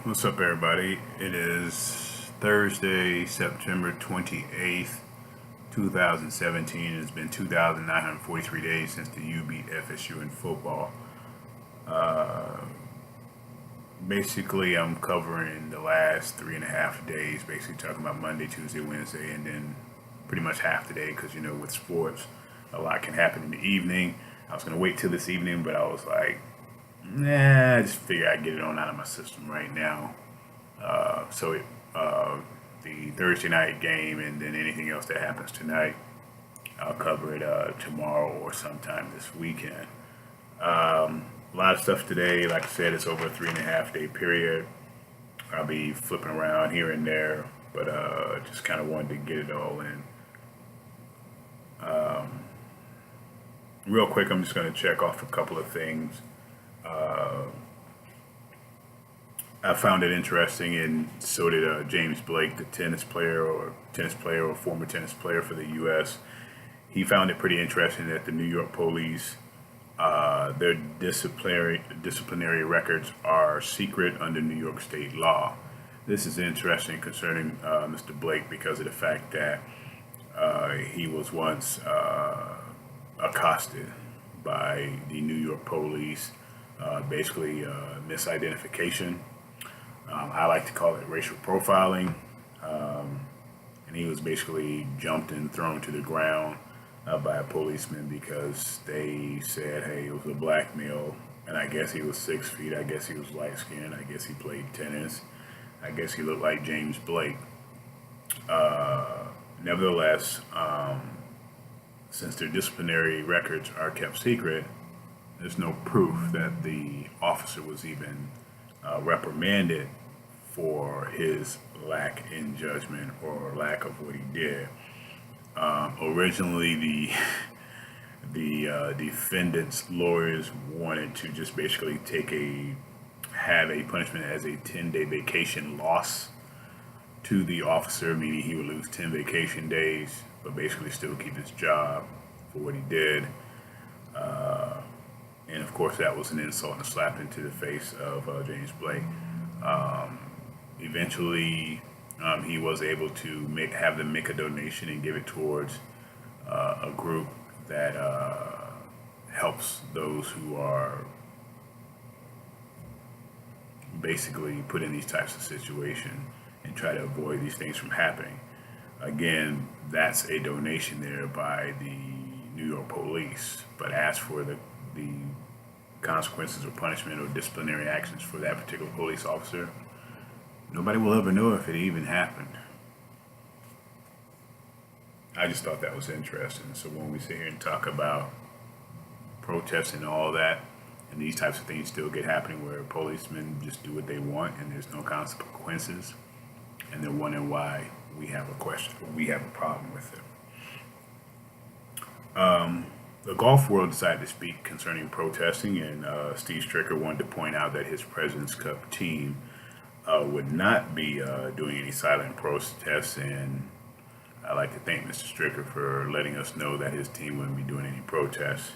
What's up, everybody? It is Thursday, September 28th, 2017. It's been 2,943 days since the U beat FSU in football. Basically, I'm covering the last 3.5 days, basically talking about Monday, Tuesday, Wednesday, and then pretty much half the day because, with sports, a lot can happen in the evening. I was going to wait till this evening, but I was like, nah, I just figure I'd get it on out of my system right now. The Thursday night game and then anything else that happens tonight, I'll cover it tomorrow or sometime this weekend. A lot of stuff today. Like I said, it's over a 3.5 day period. I'll be flipping around here and there, but just kind of wanted to get it all in. Real quick, I'm just going to check off a couple of things. I found it interesting, and so did James Blake, the tennis player or former tennis player for the U.S. He found it pretty interesting that the New York police, their disciplinary records are secret under New York state law. This is interesting concerning Mr. Blake because of the fact that he was once accosted by the New York police, basically misidentification. I like to call it racial profiling. And he was basically jumped and thrown to the ground by a policeman because they said, hey, it was a black male. And I guess he was 6 feet. I guess he was light skinned. I guess he played tennis. I guess he looked like James Blake. Nevertheless, since their disciplinary records are kept secret, there's no proof that the officer was even reprimanded for his lack in judgment or lack of what he did. Originally, the defendant's lawyers wanted to just basically have a punishment as a 10-day vacation loss to the officer, meaning he would lose 10 vacation days, but basically still keep his job for what he did. And of course, that was an insult and a slap into the face of James Blake. Eventually, he was able to have them make a donation and give it towards a group that helps those who are basically put in these types of situations and try to avoid these things from happening. Again, that's a donation there by the New York police. But as for the consequences or punishment or disciplinary actions for that particular police officer, nobody will ever know if it even happened. I just thought that was interesting. So when we sit here and talk about protests and all that, and these types of things still get happening where policemen just do what they want and there's no consequences, and they're wondering why we have a problem with it. The golf world decided to speak concerning protesting, and Steve Stricker wanted to point out that his President's Cup team would not be doing any silent protests, and I'd like to thank Mr. Stricker for letting us know that his team wouldn't be doing any protests.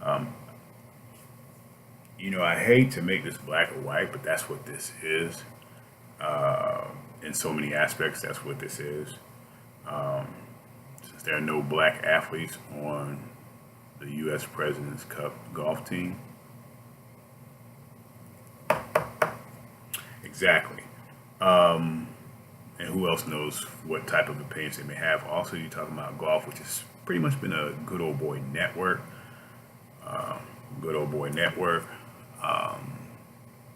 I hate to make this black or white, but that's what this is. In so many aspects, that's what this is. Since there are no black athletes on the U.S. President's Cup golf team. Exactly. And who else knows what type of opinions they may have. Also, you're talking about golf, which has pretty much been a good old boy network. I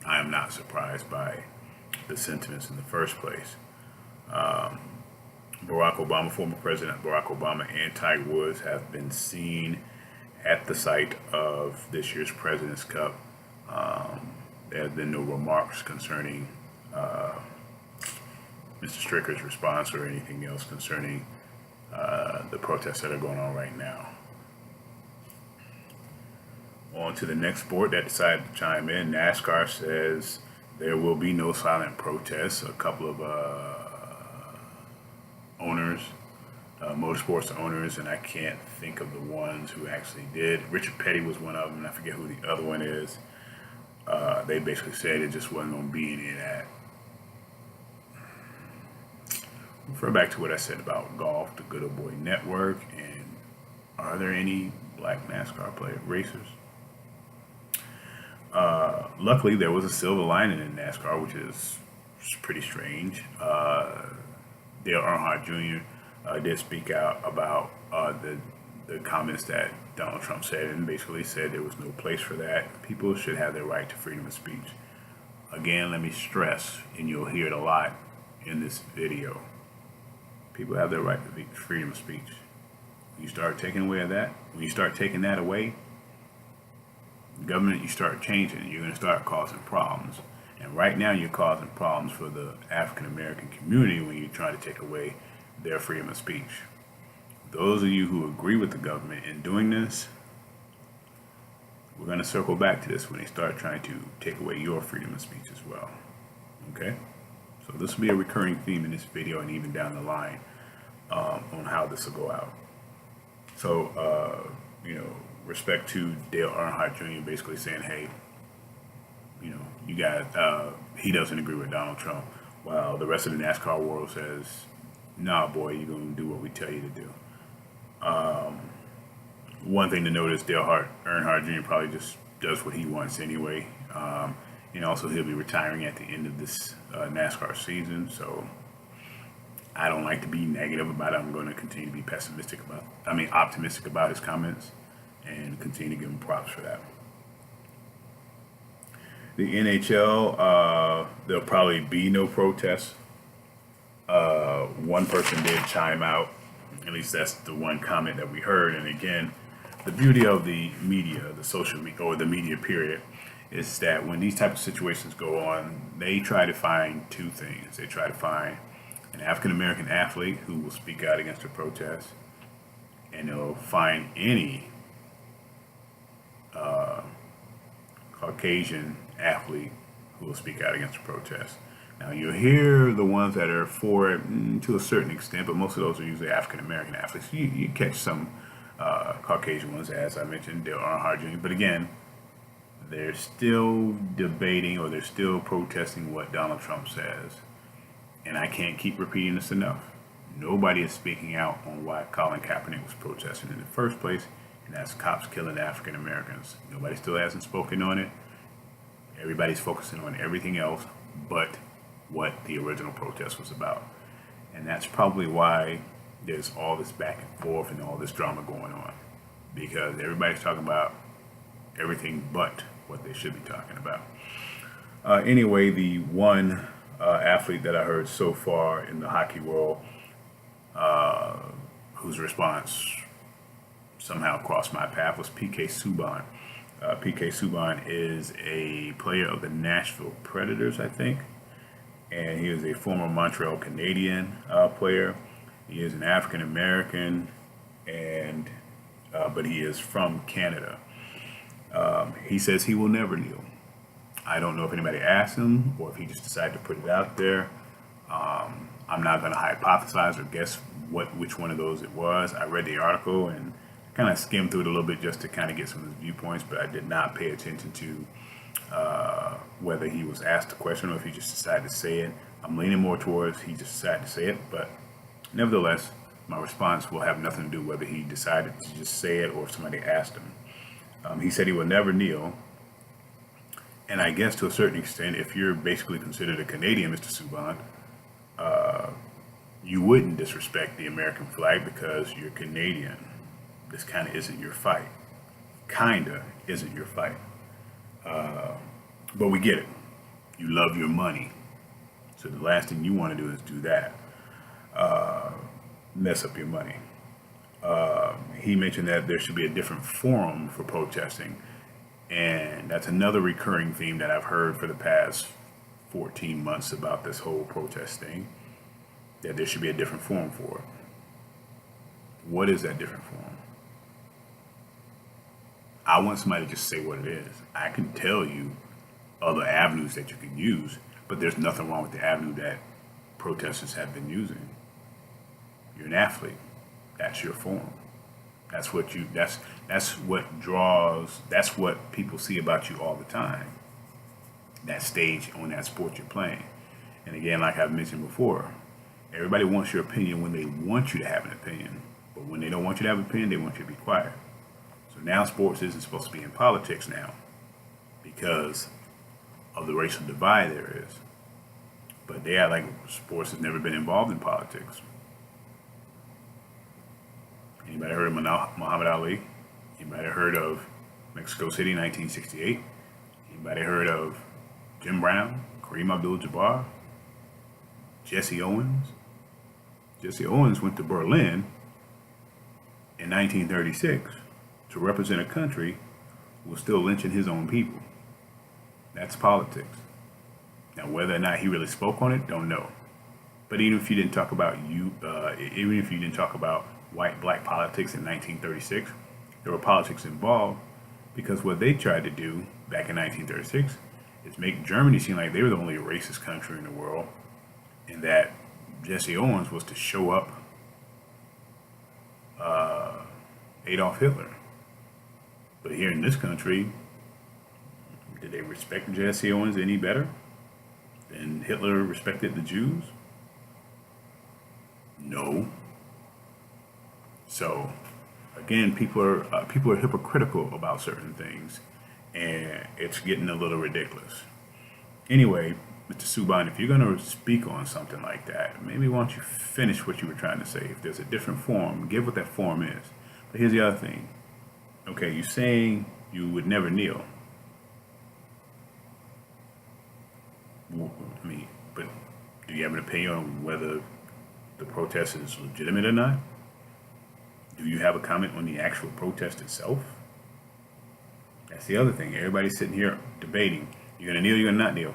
am not surprised by the sentiments in the first place. Former President Barack Obama and Tiger Woods have been seen at the site of this year's President's Cup. There have been no remarks concerning Mr. Stricker's response or anything else concerning the protests that are going on right now. On to the next sport that decided to chime in. NASCAR says there will be no silent protests. A couple of owners, motorsports owners, and I can't think of the ones who actually did. Richard Petty was one of them, and I forget who the other one is. They basically said it just wasn't going to be any of that. refer back to what I said about golf, the Good Old Boy Network, and are there any black NASCAR racers? Luckily, there was a silver lining in NASCAR, which is pretty strange. Dale Earnhardt Jr. Did speak out about the comments that Donald Trump said, and basically said there was no place for that. People should have their right to freedom of speech. Again, let me stress, and you'll hear it a lot in this video, people have their right to freedom of speech. When you start taking away that, when you start taking that away, government, you start changing, you're going to start causing problems. And right now you're causing problems for the African American community when you try to take away their freedom of speech. Those of you who agree with the government in doing this, we're going to circle back to this when they start trying to take away your freedom of speech as well. Okay? So this will be a recurring theme in this video and even down the line on how this will go out. So, respect to Dale Earnhardt Jr. basically saying, hey, you got, he doesn't agree with Donald Trump, while the rest of the NASCAR world says, nah, boy, you're going to do what we tell you to do. One thing to note is Dale Earnhardt Jr. probably just does what he wants anyway. And also he'll be retiring at the end of this NASCAR season. So I don't like to be negative about it. I'm going to continue to be optimistic about his comments and continue to give him props for that. The NHL, there'll probably be no protests. One person did chime out. At least that's the one comment that we heard. And again, the beauty of the media, the social media, or the media period, is that when these type of situations go on, they try to find two things. They try to find an African American athlete who will speak out against a protest, and they'll find any Caucasian athlete who will speak out against a protest. Now you'll hear the ones that are for it to a certain extent, but most of those are usually African American athletes. You catch some Caucasian ones, as I mentioned, Dale Earnhardt Jr. But again, they're still debating or they're still protesting what Donald Trump says. And I can't keep repeating this enough. Nobody is speaking out on why Colin Kaepernick was protesting in the first place, and that's cops killing African Americans. Nobody still hasn't spoken on it. Everybody's focusing on everything else but what the original protest was about. And that's probably why there's all this back and forth and all this drama going on, because everybody's talking about everything but what they should be talking about. Anyway, the one athlete that I heard so far in the hockey world whose response somehow crossed my path was PK Subban. PK Subban is a player of the Nashville Predators, I think, and he is a former Montreal Canadian player. He is an African American, and but he is from Canada. He says he will never kneel. I don't know if anybody asked him or if he just decided to put it out there. I'm not going to hypothesize or guess which one of those it was. I read the article and kind of skimmed through it a little bit just to kind of get some of his viewpoints, but I did not pay attention to whether he was asked the question or if he just decided to say it. I'm leaning more towards he just decided to say it, but nevertheless, my response will have nothing to do whether he decided to just say it or if somebody asked him. He said he will never kneel. And I guess to a certain extent, if you're basically considered a Canadian, Mr. Subban, you wouldn't disrespect the American flag because you're Canadian. This kind of isn't your fight. Kinda isn't your fight. But we get it. You love your money. So the last thing you want to do is do that. Mess up your money. He mentioned that there should be a different forum for protesting. And that's another recurring theme that I've heard for the past 14 months about this whole protest thing, that there should be a different forum for it. What is that different forum? I want somebody to just say what it is. I can tell you other avenues that you can use, but there's nothing wrong with the avenue that protesters have been using. You're an athlete. That's your forum. That's what people see about you all the time. That stage on that sport you're playing. And again, like I've mentioned before, Everybody wants your opinion when they want you to have an opinion. But when they don't want you to have an opinion, they want you to be quiet. So now sports isn't supposed to be in politics now because of the racial divide there is. But they act like sports has never been involved in politics. Anybody heard of Muhammad Ali? Anybody heard of Mexico City 1968? Anybody heard of Jim Brown, Kareem Abdul-Jabbar, Jesse Owens? Jesse Owens went to Berlin in 1936 to represent a country who was still lynching his own people. That's politics. Now, whether or not he really spoke on it, don't know. But even if you didn't talk about white black politics in 1936, there were politics involved because what they tried to do back in 1936 is make Germany seem like they were the only racist country in the world, and that Jesse Owens was to show up Adolf Hitler. But here in this country, did they respect Jesse Owens any better than Hitler respected the Jews? No. So, again, people are hypocritical about certain things, and it's getting a little ridiculous. Anyway, Mr. Subban, if you're going to speak on something like that, maybe why don't you finish what you were trying to say? If there's a different form, give what that form is. But here's the other thing. Okay, you're saying you would never kneel. I mean, but do you have an opinion on whether the protest is legitimate or not? Do you have a comment on the actual protest itself? That's the other thing. Everybody's sitting here debating. You're going to kneel, you're going to not kneel.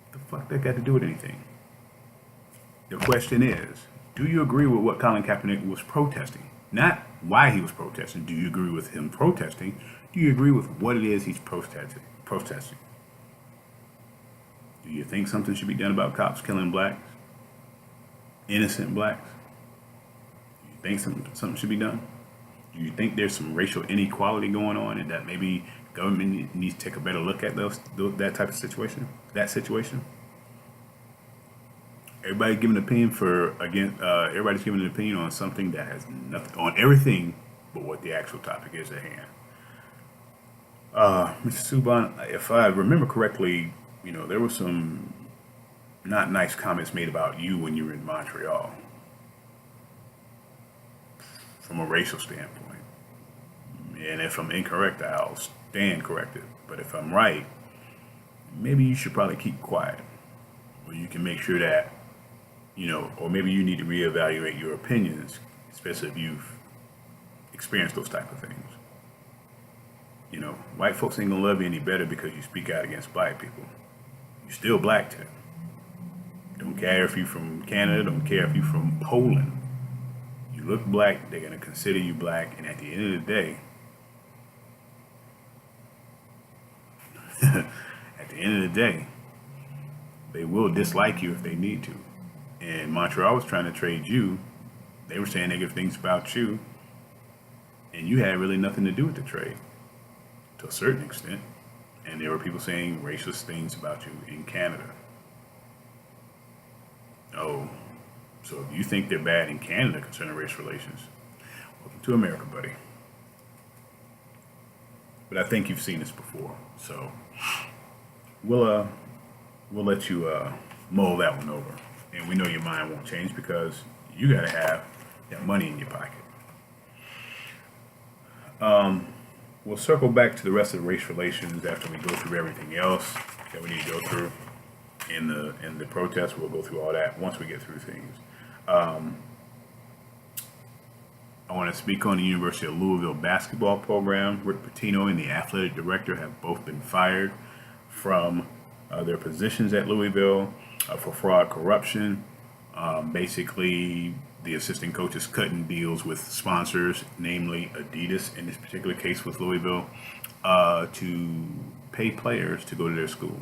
What the fuck that got to do with anything? The question is, do you agree with what Colin Kaepernick was protesting? Not why he was protesting. Do you agree with him protesting? Do you agree with what it is he's protesting? Do you think something should be done about cops killing blacks? Innocent blacks? Do you think something should be done? Do you think there's some racial inequality going on and that maybe government needs to take a better look at that type of situation? That situation? Everybody's giving an opinion everybody's giving an opinion on something that has nothing on everything but what the actual topic is at hand. Mr. Subban, if I remember correctly, there were some not nice comments made about you when you were in Montreal from a racial standpoint. And if I'm incorrect, I'll stand corrected. But if I'm right, maybe you should probably keep quiet. Or you can make sure that, or maybe you need to reevaluate your opinions, especially if you've experienced those type of things. White folks ain't gonna love you any better because you speak out against black people. You're still black to them. Don't care if you're from Canada, don't care if you're from Poland. You look black, they're gonna consider you black, and at the end of the day, they will dislike you if they need to. And Montreal was trying to trade you. They were saying negative things about you, and you had really nothing to do with the trade, to a certain extent. And there were people saying racist things about you in Canada. Oh, so if you think they're bad in Canada concerning race relations, welcome to America, buddy. But I think you've seen this before, so we'll let you mull that one over. And we know your mind won't change because you got to have that money in your pocket. We'll circle back to the rest of the race relations after we go through everything else that we need to go through in the protest. We'll go through all that once we get through things. I want to speak on the University of Louisville basketball program. Rick Pitino and the athletic director have both been fired from their positions at Louisville for fraud, corruption. Basically, the assistant coach is cutting deals with sponsors, namely Adidas in this particular case with Louisville, to pay players to go to their school.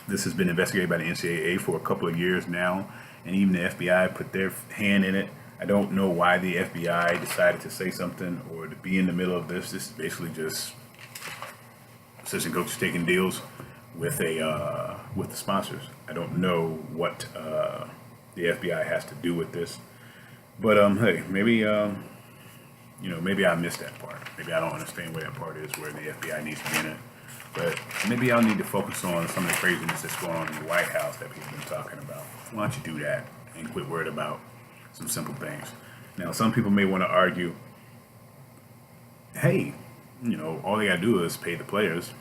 This has been investigated by the NCAA for a couple of years now, and even the FBI put their hand in it. I don't know why the FBI decided to say something or to be in the middle of this. This is basically just assistant coaches taking deals with the sponsors. I don't know what the FBI has to do with this, but hey, maybe maybe I missed that part. Maybe I don't understand where that part is, where the FBI needs to be in it. But maybe I'll need to focus on some of the craziness that's going on in the White House that people have been talking about. Why don't you do that and quit worried about some simple things? Now, some people may want to argue, hey, all they got to do is pay the players.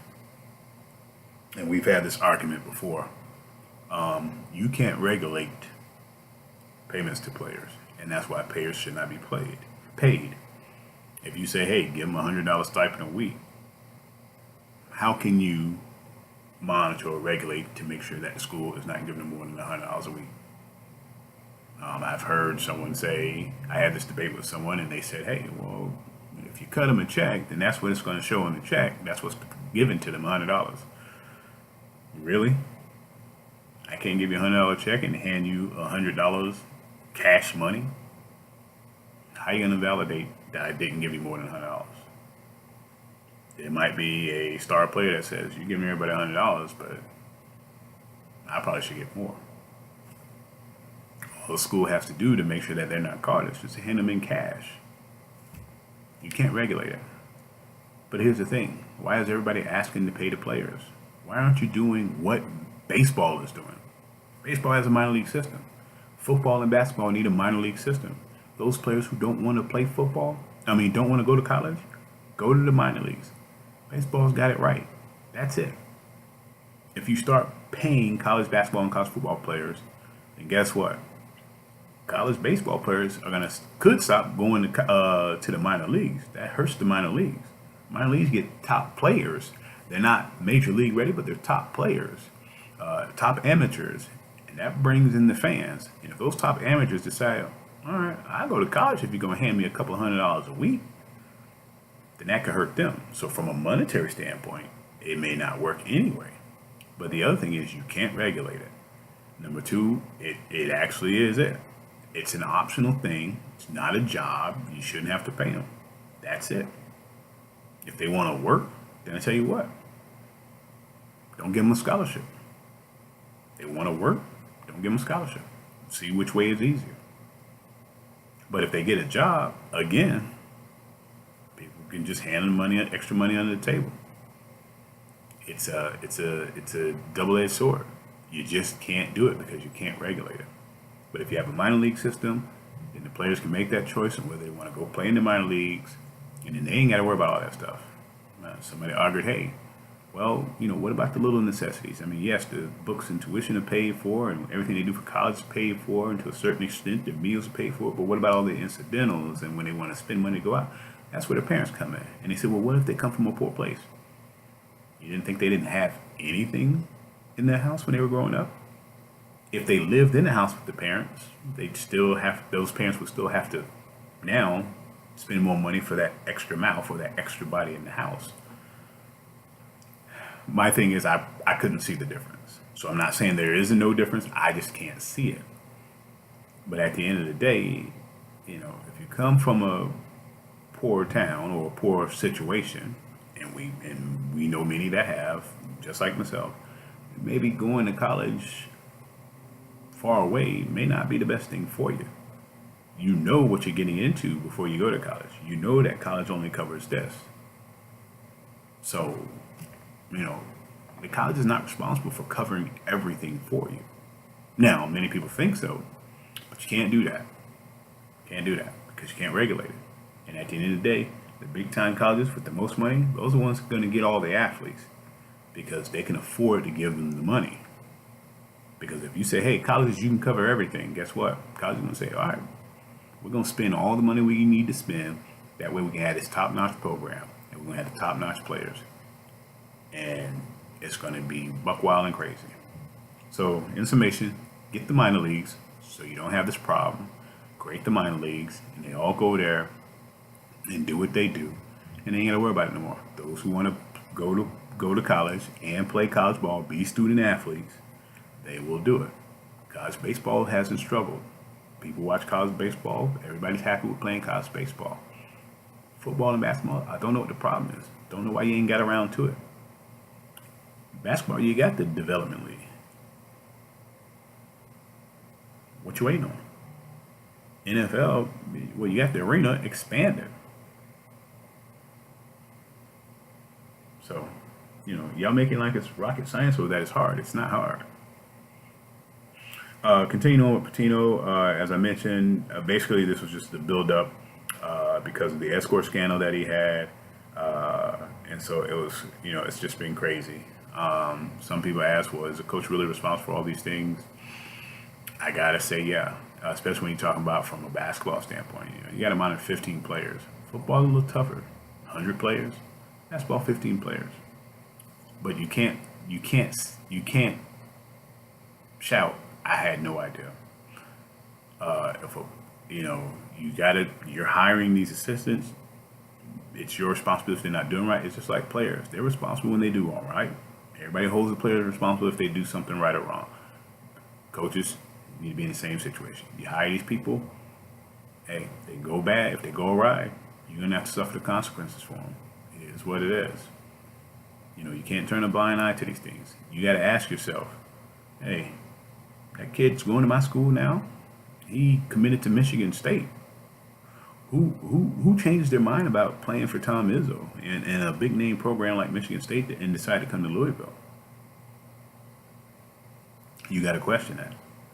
And we've had this argument before. You can't regulate payments to players, and that's why players should not be paid. If you say, hey, give them $100 stipend a week, how can you monitor or regulate to make sure that the school is not giving them more than $100 a week? I've heard someone say, I had this debate with someone, and they said, hey, well, if you cut them a check, then that's what it's going to show on the check. That's what's given to them, $100. Really? I can't give you $100 check and hand you $100 cash money? How are you going to validate that I didn't give you more than $100? It might be a star player that says, you give me everybody $100, but I probably should get more. All the school has to do to make sure that they're not caught is just to hand them in cash. You can't regulate it. But here's the thing. Why is everybody asking to pay the players? Why aren't you doing what baseball is doing? Baseball has a minor league system. Football and basketball need a minor league system. Those players who don't want to play football, don't want to go to college, go to the minor leagues. Baseball's got it right. That's it. If you start paying college basketball and college football players, then guess what? College baseball players could stop going to the minor leagues. That hurts the minor leagues. Minor leagues get top players. They're not major league ready, but they're top players, top amateurs, and that brings in the fans. And if those top amateurs decide, all right, I'll go to college if you're going to hand me a couple $100 a week, then that could hurt them. So from a monetary standpoint, it may not work anyway. But the other thing is you can't regulate it. Number two, it actually is it. It's an optional thing. It's not a job. You shouldn't have to pay them. That's it. If they want to work, then I tell you what, don't give them a scholarship. They want to work, don't give them a scholarship. See which way is easier. But if they get a job, again, people can just hand them extra money under the table. It's a double-edged sword. You just can't do it because you can't regulate it. But if you have a minor league system, then the players can make that choice on whether they want to go play in the minor leagues, and then they ain't got to worry about all that stuff. Somebody argued, hey, well, what about the little necessities? Yes, the books and tuition are paid for, and everything they do for college is paid for, and to a certain extent, their meals are paid for, but what about all the incidentals and when they want to spend money to go out? That's where their parents come in. And they said, well, what if they come from a poor place? You didn't think they didn't have anything in their house when they were growing up? If they lived in the house with the parents, those parents would still have to now spend more money for that extra mouth or that extra body in the house. My thing is I couldn't see the difference. So I'm not saying there isn't no difference. I just can't see it. But at the end of the day, if you come from a poor town or a poor situation, and we know many that have, just like myself, maybe going to college far away may not be the best thing for you. You know what you're getting into before you go to college. You know that college only covers this. So, the college is not responsible for covering everything for you. Now, many people think so, but you can't do that. Can't do that because you can't regulate it. And at the end of the day, the big time colleges with the most money, those are the ones going to get all the athletes because they can afford to give them the money. Because if you say, hey, colleges, you can cover everything, guess what? College is going to say, all right, we're going to spend all the money we need to spend. That way we can have this top-notch program, and we're going to have the top-notch players. And it's going to be buck wild and crazy. So, in summation, get the minor leagues so you don't have this problem. Create the minor leagues, and they all go there and do what they do. And they ain't got to worry about it no more. Those who want to go to college and play college ball, be student athletes, they will do it. College baseball hasn't struggled. People watch college baseball. Everybody's happy with playing college baseball. Football and basketball, I don't know what the problem is. Don't know why you ain't got around to it. Basketball, you got the development league. What you waiting on? NFL, well, you got the arena expanded. So, y'all making like it's rocket science or that it's hard. It's not hard. Continuing on with Patino, as I mentioned, basically this was just the build-up because of the escort scandal that he had, and so it was, it's just been crazy. Some people ask, well, is the coach really responsible for all these things? I gotta say, yeah, especially when you're talking about from a basketball standpoint. You got a amount of 15 players. Football is a little tougher, 100 players. Basketball, 15 players. But you can't shout, I had no idea. You're hiring these assistants. It's your responsibility if they're not doing right. It's just like players. They're responsible when they do wrong, right? Everybody holds the players responsible if they do something right or wrong. Coaches need to be in the same situation. You hire these people, hey, if they go bad, if they go awry, you're going to have to suffer the consequences for them. It is what it is. You can't turn a blind eye to these things. You got to ask yourself, hey, that kid's going to my school now. He committed to Michigan State. Who changed their mind about playing for Tom Izzo in a big name program like Michigan State and decided to come to Louisville? You got to question that.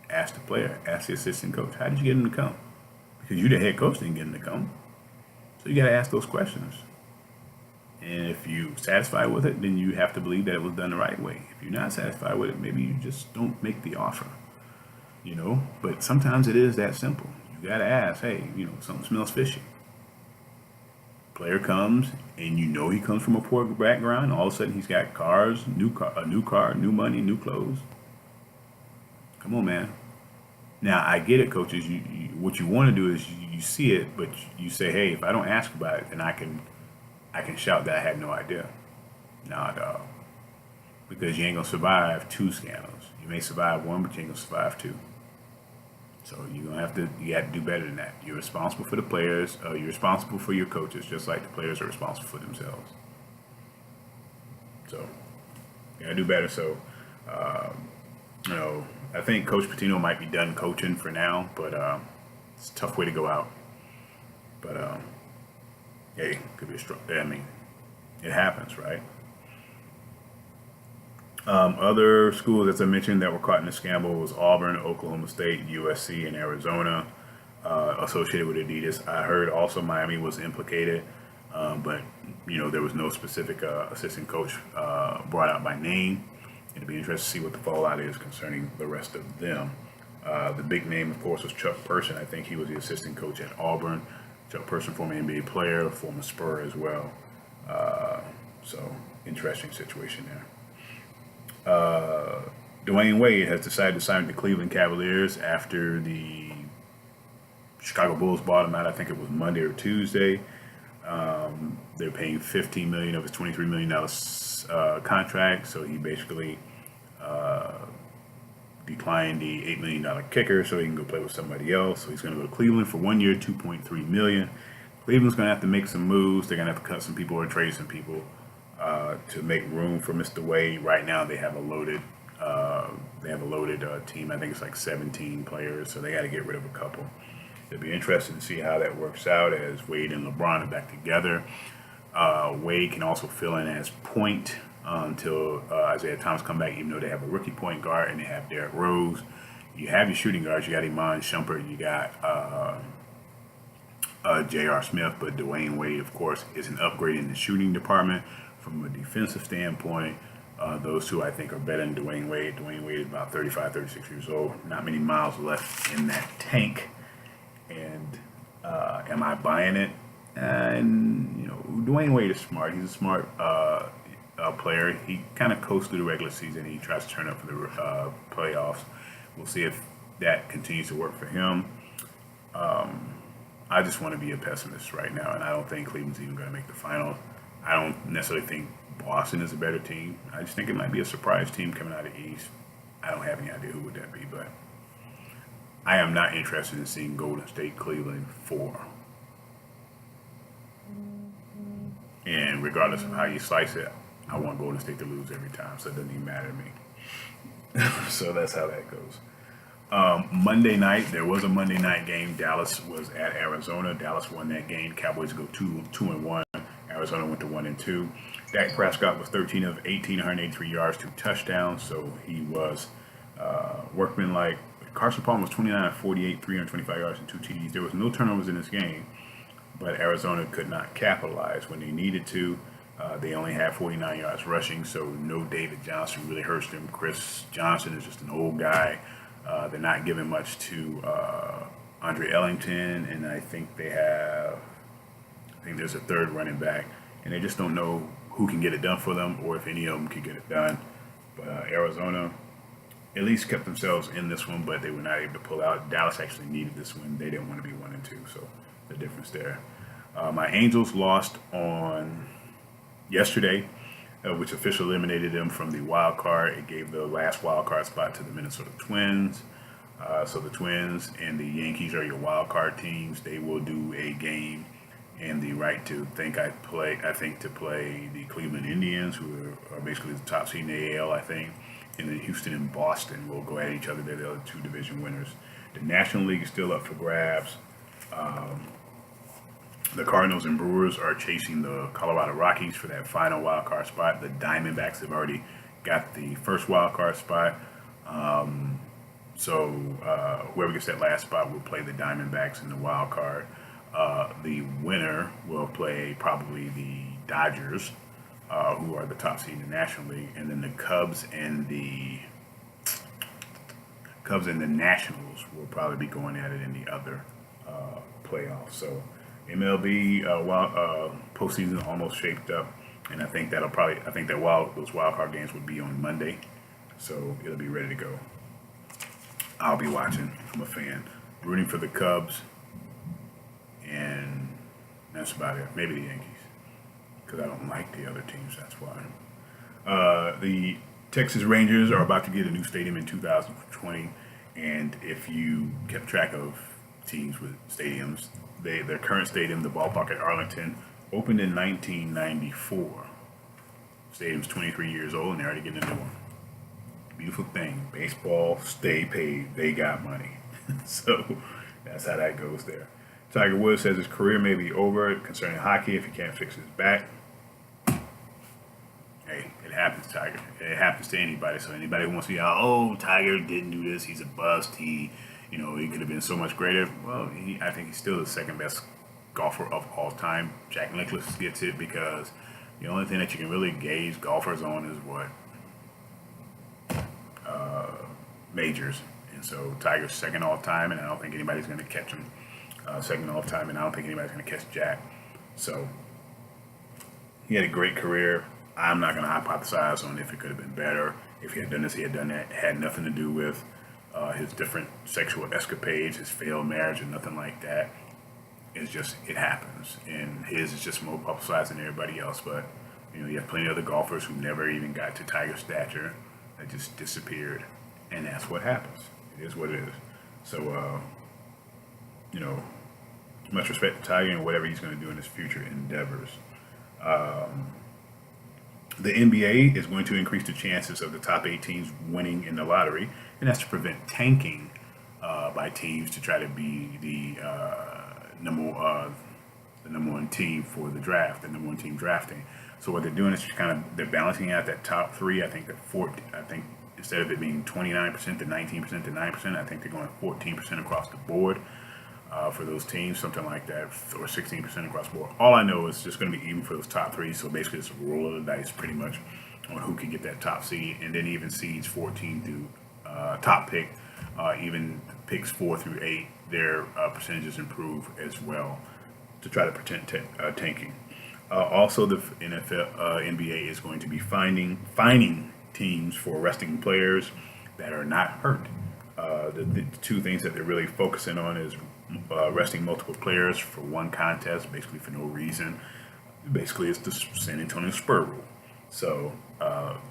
Ask the player, ask the assistant coach, how did you get him to come? Because you, the head coach, didn't get him to come. So you got to ask those questions. And if you're satisfied with it, then you have to believe that it was done the right way. If you're not satisfied with it, maybe you just don't make the offer. But sometimes it is that simple. You got to ask, hey, something smells fishy. Player comes, and he comes from a poor background. All of a sudden, he's got cars, a new car, new money, new clothes. Come on, man. Now, I get it, coaches. What you want to do is you see it, but you say, hey, if I don't ask about it, then I can shout that I had no idea. Nah, dog. Because you ain't going to survive 2 scandals. You may survive 1, but you ain't going to survive 2. So you have to do better than that. You're responsible for the players. You're responsible for your coaches, just like the players are responsible for themselves. So you got to do better. So, I think Coach Patino might be done coaching for now, but it's a tough way to go out. But hey, could be a struggle. I mean, it happens, right? Other schools, as I mentioned, that were caught in the scandal was Auburn, Oklahoma State, USC, and Arizona, associated with Adidas. I heard also Miami was implicated, but there was no specific assistant coach brought out by name. It'll be interesting to see what the fallout is concerning the rest of them. The big name, of course, was Chuck Person. I think he was the assistant coach at Auburn. Chuck Person, former NBA player, former Spur as well. So interesting situation there. Dwayne Wade has decided to sign with the Cleveland Cavaliers after the Chicago Bulls bought him out. I think it was Monday or Tuesday. They're paying $15 million of his $23 million contract, so he basically declined the $8 million kicker so he can go play with somebody else. So he's going to go to Cleveland for 1 year, $2.3 million. Cleveland's going to have to make some moves. They're going to have to cut some people or trade some people to make room for Mr. Wade. Right now, they have a loaded team. I think it's like 17 players, so they got to get rid of a couple. It'll be interesting to see how that works out as Wade and LeBron are back together. Wade can also fill in as point until Isaiah Thomas come back, even though they have a rookie point guard and they have Derrick Rose. You have your shooting guards. You got Iman Shumpert. You got J.R. Smith, but Dwayne Wade, of course, is an upgrade in the shooting department. From a defensive standpoint, those two, I think, are better than Dwayne Wade. Dwayne Wade is about 35, 36 years old. Not many miles left in that tank. And am I buying it? And, Dwayne Wade is smart. He's a smart player. He kind of coasts through the regular season. He tries to turn up for the playoffs. We'll see if that continues to work for him. I just want to be a pessimist right now, and I don't think Cleveland's even going to make the finals. I don't necessarily think Boston is a better team. I just think it might be a surprise team coming out of the East. I don't have any idea who would that be, but I am not interested in seeing Golden State Cleveland 4. And regardless of how you slice it, I want Golden State to lose every time, so it doesn't even matter to me. So that's how that goes. Monday night, there was a Monday night game. Dallas was at Arizona. Dallas won that game. Cowboys go 2-1. Arizona went to 1-2. Dak Prescott was 13 of 18, 183 yards, 2 touchdowns. So he was workmanlike. Carson Palmer was 29 of 48, 325 yards, and 2 TDs. There was no turnovers in this game, but Arizona could not capitalize when they needed to. They only had 49 yards rushing, so no David Johnson really hurts them. Chris Johnson is just an old guy. They're not giving much to Andre Ellington, and I think there's a third running back, and they just don't know who can get it done for them or if any of them can get it done. But Arizona at least kept themselves in this one, but they were not able to pull out. Dallas actually needed this win. They didn't want to be 1-2, so the difference there. My Angels lost on yesterday, which officially eliminated them from the wild card. It gave the last wild card spot to the Minnesota Twins. So the Twins and the Yankees are your wild card teams. They will do a game and the right to play the Cleveland Indians, who are basically the top seed in the AL, I think. And then Houston and Boston will go at each other. They're the other 2 division winners. The National League is still up for grabs. The Cardinals and Brewers are chasing the Colorado Rockies for that final wild card spot. The Diamondbacks have already got the first wild card spot. So whoever gets that last spot will play the Diamondbacks in the wild card. The winner will play probably the Dodgers, who are the top seed in the National League, and then the Cubs and the Nationals will probably be going at it in the other playoffs. So MLB postseason almost shaped up, and I think those wild card games would be on Monday, so it'll be ready to go. I'll be watching. I'm a fan, rooting for the Cubs, and that's about it. Maybe the Yankees, because I don't like the other teams. That's why. The Texas Rangers are about to get a new stadium in 2020, and if you kept track of teams with stadiums, their current stadium, the ballpark at Arlington, opened in 1994. Stadium's 23 years old, and they're already getting a new one. Beautiful thing. Baseball, stay paid. They got money. So that's how that goes there. Tiger Woods says his career may be over concerning hockey if he can't fix his back. Hey, it happens, Tiger. It happens to anybody. So anybody who wants to be out, oh, Tiger didn't do this. He's a bust. He could have been so much greater. Well, I think he's still the second best golfer of all time. Jack Nicklaus gets it because the only thing that you can really gauge golfers on is what majors. And so Tiger's second all time, and I don't think anybody's going to catch him. Second all time, and I don't think anybody's going to catch Jack. So he had a great career. I'm not going to hypothesize on if it could have been better. If he had done this, he had done that. It had nothing to do with his different sexual escapades, his failed marriage, or nothing like that. It's just, it happens. And his is just more publicized than everybody else. But, you have plenty of other golfers who never even got to Tiger's stature that just disappeared. And that's what happens. It is what it is. So, much respect to Tiger and whatever he's going to do in his future endeavors. The NBA is going to increase the chances of the top 8 teams winning in the lottery, and that's to prevent tanking by teams to try to be the number one team for the draft, the number one team drafting. So what they're doing is they're balancing out that top 3. I think instead of it being 29% to 19% to 9%, I think they're going 14% across the board. For those teams, something like that, or 16% across the board. All I know is just going to be even for those top 3. So basically, it's a roll of the dice, pretty much, on who can get that top seed, and then even seeds 14 through top pick, even picks 4 through 8, their percentages improve as well to try to prevent tanking. Also, the NBA is going to be fining teams for arresting players that are not hurt. The 2 things that they're really focusing on is arresting multiple players for one contest, basically for no reason. Basically, it's the San Antonio Spurs rule. So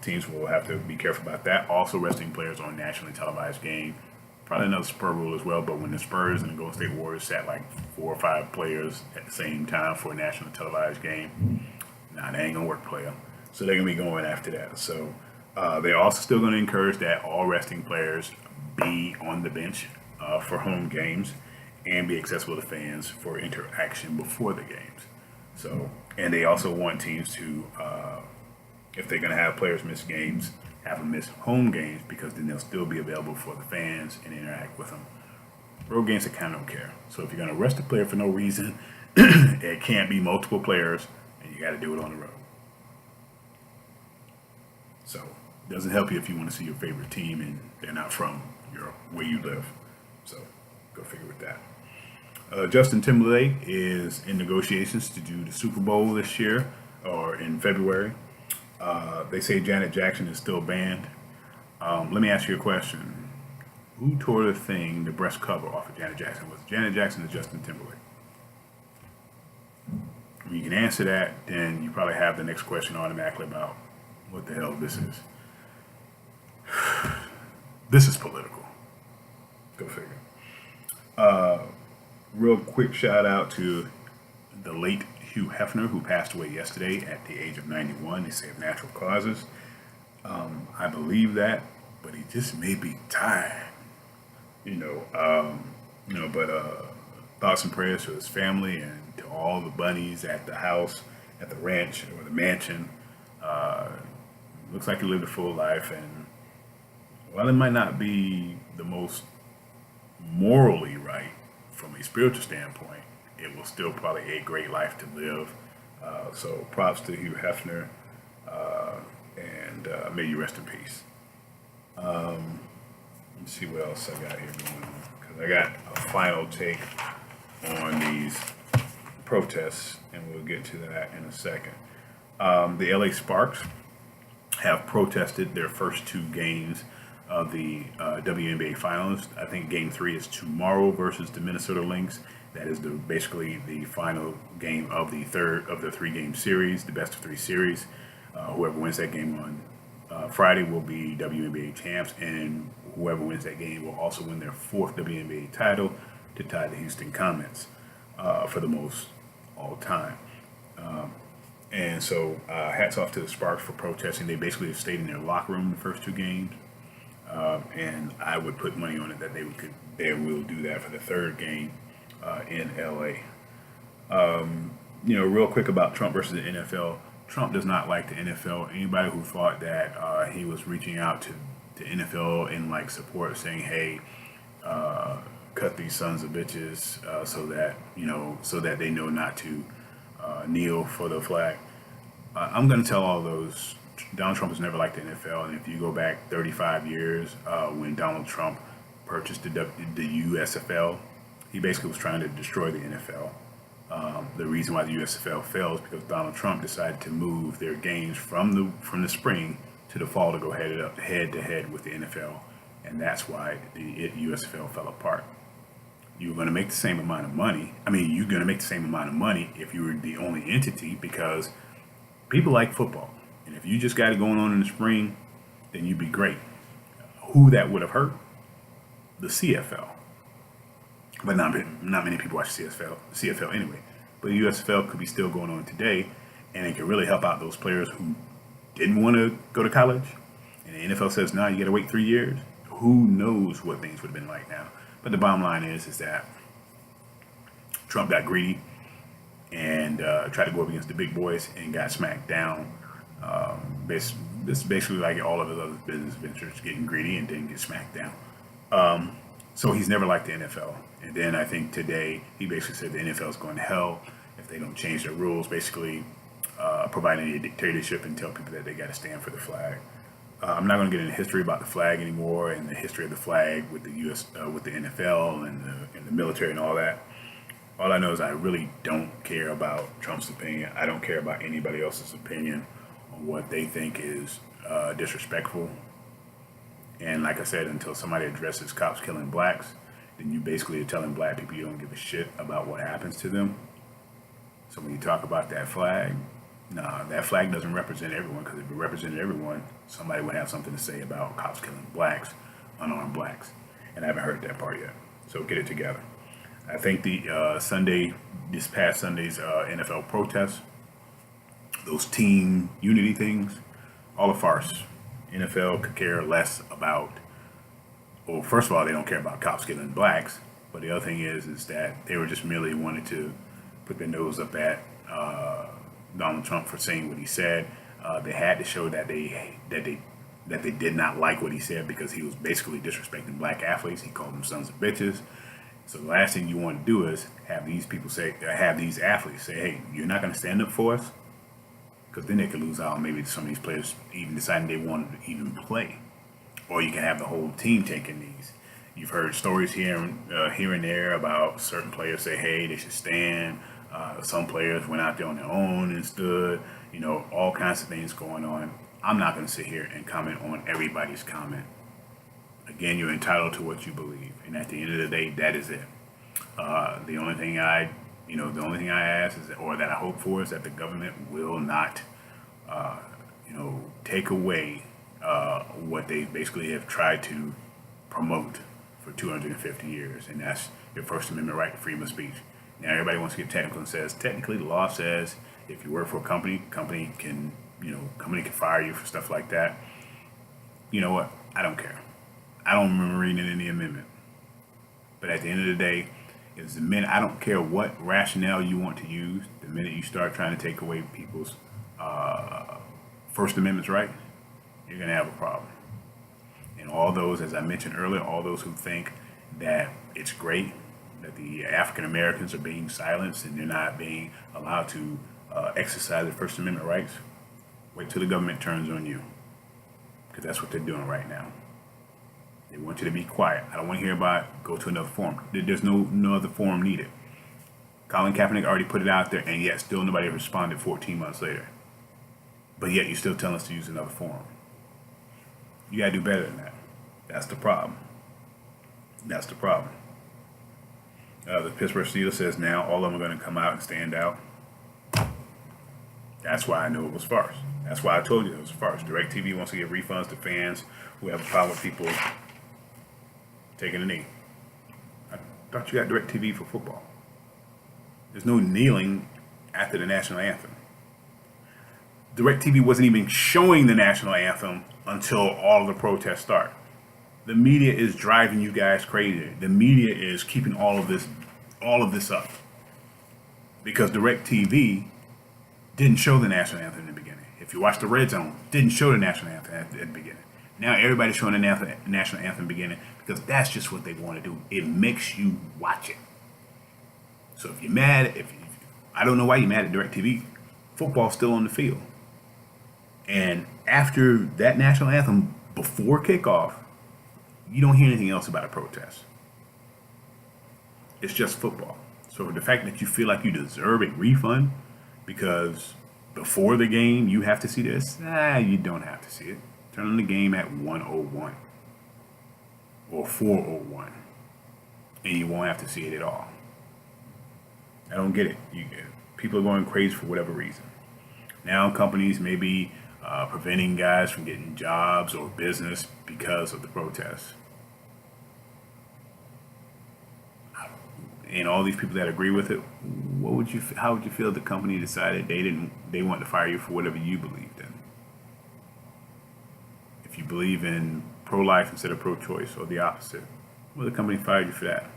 teams will have to be careful about that. Also, arresting players on nationally televised game. Probably another Spurs rule as well, but when the Spurs and the Golden State Warriors sat like 4 or 5 players at the same time for a national televised game, nah, that ain't gonna work, player. So they're going to be going after that. So they're also still going to encourage that all resting players be on the bench for home games and be accessible to fans for interaction before the games. So, and they also want teams to, if they're going to have players miss games, have them miss home games because then they'll still be available for the fans and interact with them. Road games, I kind of don't care. So if you're going to rest a player for no reason, it can't be multiple players, and you got to do it on the road. So it doesn't help you if you want to see your favorite team and they're not from where you live. So go figure with that. Justin Timberlake is in negotiations to do the Super Bowl this year or in February. They say Janet Jackson is still banned. Let me ask you a question. Who tore the breast cover off of Janet Jackson? Was it Janet Jackson or Justin Timberlake? When you can answer that, then you probably have the next question automatically about what the hell this is. This is political. Go figure. Real quick shout out to the late Hugh Hefner, who passed away yesterday at the age of 91. They say of natural causes. I believe that, but he just may be tired. But thoughts and prayers to his family and to all the bunnies at the house, at the ranch or the mansion. Looks like he lived a full life, and while it might not be the most morally right from a spiritual standpoint, it was still probably a great life to live. So props to Hugh Hefner, and may you rest in peace. Let's see what else I got here going on, because I got a final take on these protests, and we'll get to that in a second. The LA Sparks have protested their first two games of the WNBA Finals. I think Game 3 is tomorrow versus the Minnesota Lynx. That is basically the final game of the third of the 3-game series, the best of 3 series. Whoever wins that game on Friday will be WNBA champs, and whoever wins that game will also win their 4th WNBA title to tie the Houston Comets for the most all time. And so hats off to the Sparks for protesting. They basically have stayed in their locker room the first 2 games. And I would put money on it that they will do that for the 3rd game in LA. Real quick about Trump versus the NFL. Trump does not like the NFL. Anybody who thought that he was reaching out to the NFL in like support, saying, "Hey, cut these sons of bitches," so that they know not to kneel for the flag. I'm going to tell all those. Donald Trump has never liked the NFL, and if you go back 35 years, when Donald Trump purchased the USFL, he basically was trying to destroy the NFL. The reason why the USFL fell is because Donald Trump decided to move their games from the spring to the fall to go head to head with the NFL, and that's why the USFL fell apart. You're going to make the same amount of money. You're going to make the same amount of money if you were the only entity, because people like football. And if you just got it going on in the spring, then you'd be great. Who that would have hurt? The CFL. But not many people watch CFL anyway. But the USFL could be still going on today, and it could really help out those players who didn't want to go to college. And the NFL says, "No, you got to wait 3 years." Who knows what things would have been like now? But the bottom line is that Trump got greedy and tried to go up against the big boys and got smacked down. This is basically like all of his other business ventures, getting greedy and then get smacked down. So he's never liked the NFL. And then I think today he basically said the NFL is going to hell if they don't change their rules, basically providing a dictatorship and tell people that they got to stand for the flag. I'm not going to get into history about the flag anymore and the history of the flag with the with the NFL and the military and all that. All I know is I really don't care about Trump's opinion. I don't care about anybody else's opinion on what they think is disrespectful. And like I said, until somebody addresses cops killing blacks, then you basically are telling black people you don't give a shit about what happens to them. So when you talk about that flag, nah, that flag doesn't represent everyone, because if it represented everyone, somebody would have something to say about cops killing blacks, unarmed blacks. And I haven't heard that part yet. So get it together. I think this past Sunday's NFL protest, those team unity things, all a farce. NFL could care less about. Well, first of all, they don't care about cops killing blacks. But the other thing is that they were just merely wanted to put their nose up at Donald Trump for saying what he said. They had to show that they did not like what he said because he was basically disrespecting black athletes. He called them sons of bitches. So the last thing you want to do is have these people say, have these athletes say, "Hey, you're not going to stand up for us," because then they could lose out. Maybe some of these players even deciding they wanted to even play, or you can have the whole team taking these. You've heard stories here and there about certain players say, "Hey, they should stand." Some players went out there on their own and stood. All kinds of things going on. I'm not going to sit here and comment on everybody's comment. Again, you're entitled to what you believe, and at the end of the day, that is it. The only thing I ask is, or that I hope for, is that the government will not, take away what they basically have tried to promote for 250 years, and that's your First Amendment right to freedom of speech. Now, everybody wants to get technical and says, technically, the law says if you work for a company can fire you for stuff like that. You know what? I don't care. I don't remember reading it in the amendment. But at the end of the day, is the minute, I don't care what rationale you want to use, the minute you start trying to take away people's First Amendment's right, you're going to have a problem. And all those, as I mentioned earlier, all those who think that it's great that the African Americans are being silenced and they're not being allowed to exercise their First Amendment rights, wait till the government turns on you. Because that's what they're doing right now. They want you to be quiet. I don't want to hear about go to another forum. There's no other forum needed. Colin Kaepernick already put it out there, and yet still nobody responded 14 months later. But yet you still tell us to use another forum. You gotta do better than that. That's the problem. That's the problem. The Pittsburgh Steelers says now all of them are going to come out and stand out. That's why I knew it was farce. That's why I told you it was farce. DirecTV wants to give refunds to fans who have a problem with people taking a knee. I thought you got DirecTV for football. There's no kneeling after the national anthem. DirecTV wasn't even showing the national anthem until all of the protests start. The media is driving you guys crazy. The media is keeping all of this up. Because DirecTV didn't show the national anthem in the beginning. If you watch the Red Zone, didn't show the national anthem at the beginning. Now everybody's showing the national anthem beginning because that's just what they want to do. It makes you watch it. So if you're mad, I don't know why you're mad at DirecTV. Football's still on the field. And after that national anthem, before kickoff, you don't hear anything else about a protest. It's just football. So the fact that you feel like you deserve a refund because before the game you have to see this, you don't have to see it. Turn on the game at 1:01 or 4:01, and you won't have to see it at all. I don't get it. People are going crazy for whatever reason. Now companies may be preventing guys from getting jobs or business because of the protests. And all these people that agree with it, how would you feel if the company decided they wanted to fire you for whatever you believed in? If you believe in pro-life instead of pro-choice or the opposite, well, the company fired you for that.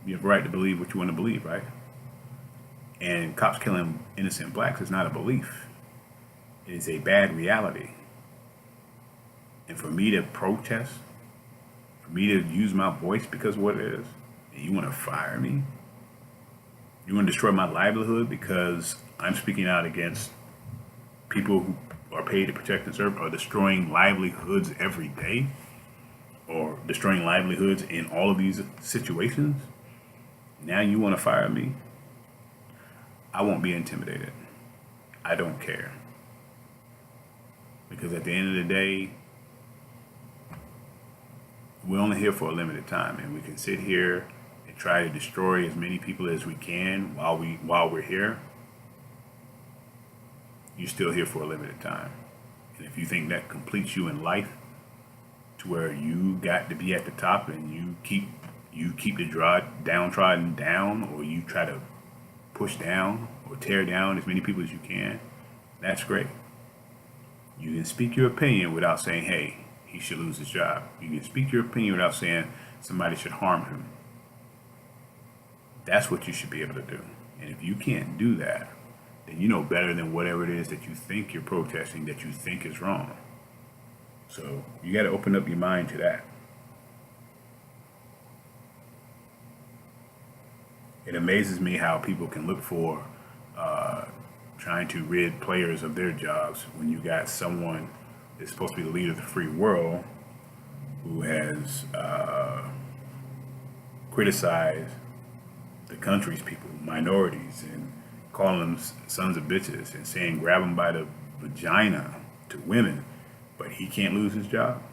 You have a right to believe what you want to believe, right? And cops killing innocent blacks is not a belief. It is a bad reality. And for me to protest, for me to use my voice because of what it is, and you want to fire me? You want to destroy my livelihood because I'm speaking out against people who are paid to protect and serve, or destroying livelihoods every day, or destroying livelihoods in all of these situations? Now you want to fire me? I won't be intimidated. I don't care. Because at the end of the day, we're only here for a limited time, and we can sit here and try to destroy as many people as we can while we're here. You're still here for a limited time. And if you think that completes you in life to where you got to be at the top and you keep the downtrodden down, or you try to push down or tear down as many people as you can, that's great. You can speak your opinion without saying, hey, he should lose his job. You can speak your opinion without saying somebody should harm him. That's what you should be able to do. And if you can't do that, then you know better than whatever it is that you think you're protesting that you think is wrong. So you got to open up your mind to that. It amazes me how people can look for trying to rid players of their jobs when you got someone that's supposed to be the leader of the free world who has criticized the country's people, minorities, and calling them sons of bitches and saying grab them by the vagina to women, but he can't lose his job.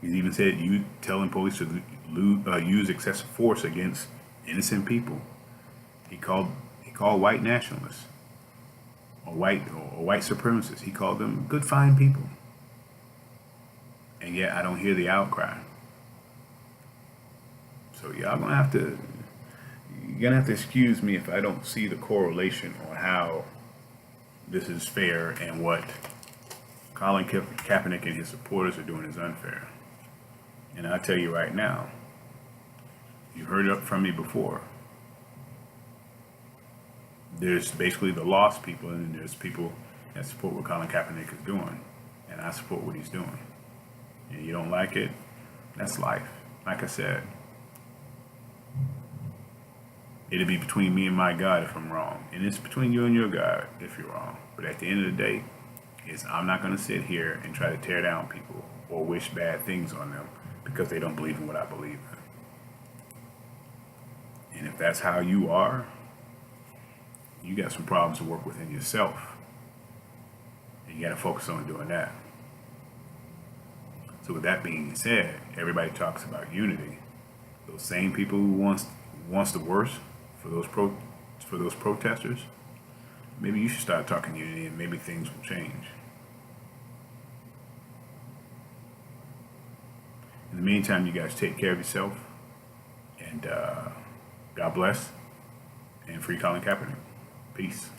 He's even said you telling police to use excessive force against innocent people. He called white nationalists or white supremacists. He called them good, fine people. And yet I don't hear the outcry. So y'all you're gonna have to excuse me if I don't see the correlation on how this is fair and what Colin Kaepernick and his supporters are doing is unfair. And I'll tell you right now, you heard it from me before. There's basically the lost people, and there's people that support what Colin Kaepernick is doing, and I support what he's doing. And you don't like it, that's life. Like I said, it'll be between me and my God if I'm wrong, and it's between you and your God if you're wrong. But at the end of the day, I'm not going to sit here and try to tear down people or wish bad things on them because they don't believe in what I believe in. And if that's how you are, you got some problems to work within yourself. And you got to focus on doing that. So with that being said, everybody talks about unity. Those same people who wants the worst for those protesters, maybe you should start talking unity and maybe things will change. In the meantime, you guys take care of yourself, and God bless, and free Colin Kaepernick. Peace.